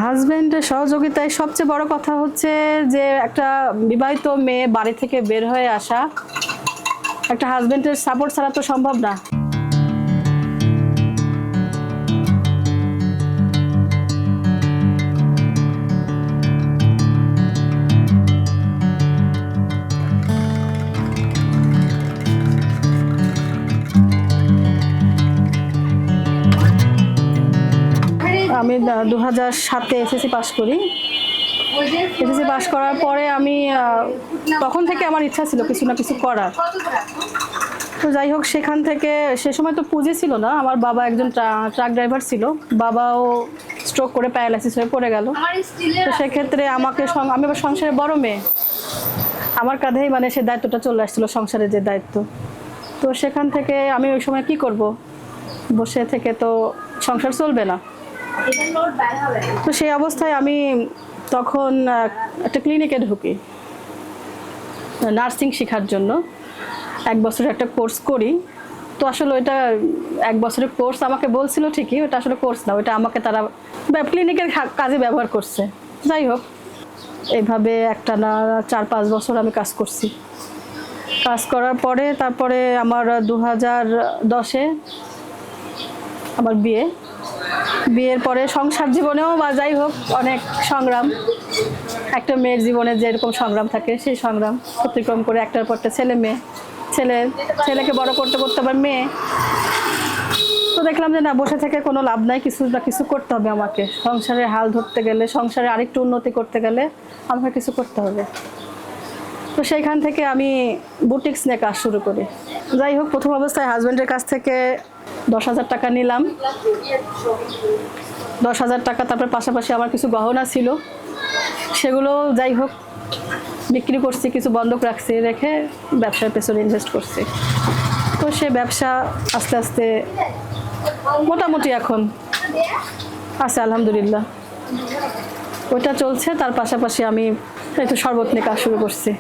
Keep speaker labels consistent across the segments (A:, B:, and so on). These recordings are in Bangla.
A: হাজবেন্ডের সহযোগিতায় সবচেয়ে বড় কথা হচ্ছে যে একটা বিবাহিত মেয়ে বাড়ি থেকে বের হয়ে আসা, একটা হাজবেন্ডের সাপোর্ট ছাড়া তো সম্ভব না। আমি 2007-এ এসএসসি পাস করি। এসএসসি পাস করার পরে আমি তখন থেকে আমার ইচ্ছা ছিল কিছু না কিছু করার। তো যাই হোক, সেখান থেকে সে সময় তো পুঁজি ছিল না। আমার বাবা একজন ট্রাক ড্রাইভার ছিল, বাবাও স্ট্রোক করে প্যারালাইসিস হয়ে পড়ে গেল। তো সেক্ষেত্রে আমি আবার সংসারের বড় মেয়ে, আমার কাঁধেই মানে সে দায়িত্বটা চলে আসছিল, সংসারের যে দায়িত্ব। তো সেখান থেকে আমি ওই সময় কি করব, বসে থেকে তো সংসার চলবে না। তো সেই অবস্থায় আমি তখন একটা ক্লিনিকে ঢুকি নার্সিং শেখার জন্য। 1 বছরের একটা কোর্স করি। তো আসলে ওইটা 1 বছরের কোর্স আমাকে বলছিল ঠিকই, ওটা আসলে কোর্স না, ওইটা আমাকে তারা ক্লিনিকের কাজে ব্যবহার করছে। যাই হোক, এইভাবে একটা না 4-5 বছর আমি কাজ করছি। কাজ করার পরে তারপরে আমার 2010-এ আমার বিয়ের পরে সংসার জীবনেও বা যাই হোক অনেক সংগ্রাম, একটা মেয়ের জীবনে যেরকম সংগ্রাম থাকে সেই সংগ্রাম অতিক্রম করে একটার পর একটা ছেলেকে বড় করতে করতে আবার মেয়ে। তো দেখলাম যে না, বসে থেকে কোনো লাভ নাই, কিছু না কিছু করতে হবে আমাকে। সংসারের হাল ধরতে গেলে, সংসারে আরেকটু উন্নতি করতে গেলে আমাকে কিছু করতে হবে। তো সেইখান থেকে আমি বুটিক্স নিয়ে কাজ শুরু করি। যাই হোক, প্রথম অবস্থায় হাজব্যান্ডের কাছ থেকে 10,000 টাকা নিলাম। 10,000 টাকা, তারপর পাশাপাশি আমার কিছু গহনা ছিল, সেগুলো যাই হোক বিক্রি করছি, কিছু বন্ধক রাখছি, রেখে ব্যবসার পেছনে ইনভেস্ট করছি। তো সে ব্যবসা আস্তে আস্তে মোটামুটি এখন আছে, আলহামদুলিল্লাহ ওইটা চলছে। তার পাশাপাশি আমি একটু শরবত নিয়ে কাজ শুরু করছি।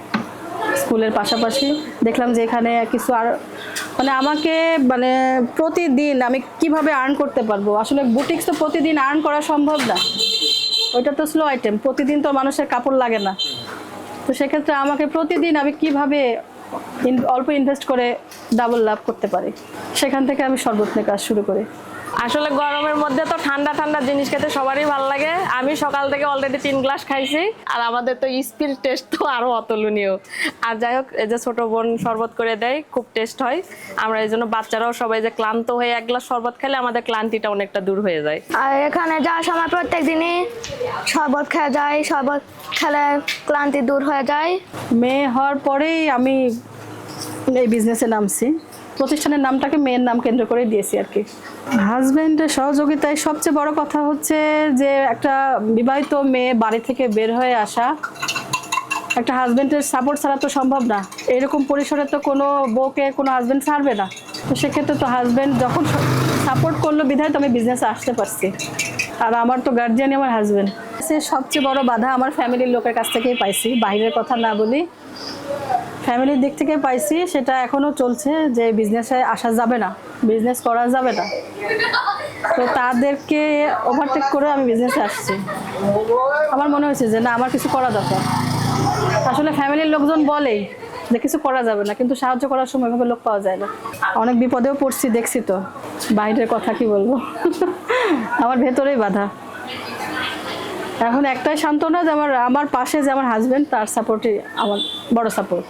A: স্কুলের পাশাপাশি দেখলাম যে এখানে কিছু আর মানে আমাকে মানে প্রতিদিন আমি কিভাবে আর্ন করতে পারবো। আসলে বুটিক্স তো প্রতিদিন আর্ন করা সম্ভব না, ওইটা তো স্লো আইটেম, প্রতিদিন তো মানুষের কাপড় লাগে না। তো সেক্ষেত্রে আমাকে প্রতিদিন আমি কিভাবে অল্প ইনভেস্ট করে ডাবল লাভ করতে পারি, সেখান থেকে আমি শরবত নিয়ে কাজ শুরু করি।
B: আসলে গরমের মধ্যে তো ঠান্ডা ঠান্ডা জিনিস খেতে সবারই ভালো লাগে। আমি সকাল থেকে অলরেডি 3 গ্লাস খাইছি, আর আমাদের তো স্পিড টেস্ট তো আরো অতুলনীয়। আর যাই হোক, এই যে ছোট বোন শরবত করে দেয়, খুব টেস্ট হয়। আমরা এই জন্য বাচ্চারাও সবাই যে ক্লান্ত হয়ে 1 গ্লাস শরবত খেলে আমাদের ক্লান্তিটা অনেকটা দূর হয়ে যায়।
C: আর এখানে যাওয়ার সময় প্রত্যেক দিনই শরবত খেয়ে যায়, শরবত খেলে ক্লান্তি দূর হয়ে যায়।
A: মেয়ে হওয়ার পরেই আমি এই বিজনেসে নামছি। প্রতিষ্ঠানের নামটাকে মেয়ের নাম কেন্দ্র করে দিয়েছি আর কি। হাজব্যান্ডের সহযোগিতায় সবচেয়ে বড় কথা হচ্ছে যে একটা বিবাহিত মেয়ে বাড়ি থেকে বের হয়ে আসা, একটা হাজব্যান্ডের সাপোর্ট ছাড়া তো সম্ভব না। এরকম পরিসরে তো কোনো বউকে কোনো হাজব্যান্ড ছাড়বে না। তো সেক্ষেত্রে তো হাজব্যান্ড যখন সাপোর্ট করলো বিধায় তো আমি বিজনেসে আসতে পারছি। আর আমার তো গার্জিয়ানই আমার হাজব্যান্ড। সবচেয়ে বড় বাধা আমার ফ্যামিলির লোকের কাছ থেকেই পাইছি, বাইরের কথা না বলি, ফ্যামিলির দিক থেকে পাইছি। সেটা এখনও চলছে যে বিজনেসে আসা যাবে না, বিজনেস করা যাবে না। তো তাদেরকে ওভারটেক করে আমি বিজনেসে আসছি। আমার মনে হয়েছে যে না, আমার কিছু করা দরকার। আসলে ফ্যামিলির লোকজন বলেই যে কিছু করা যাবে না, কিন্তু সাহায্য করার সময় এভাবে লোক পাওয়া যায় না। অনেক বিপদেও পড়ছি, দেখছি তো, বাইরের কথা কি বলবো। আমার ভেতরেই বাধা। এখন একটাই সান্ত্বনা যে আমার পাশে যে আমার হাজব্যান্ড, তার সাপোর্টই আমার বড় সাপোর্ট।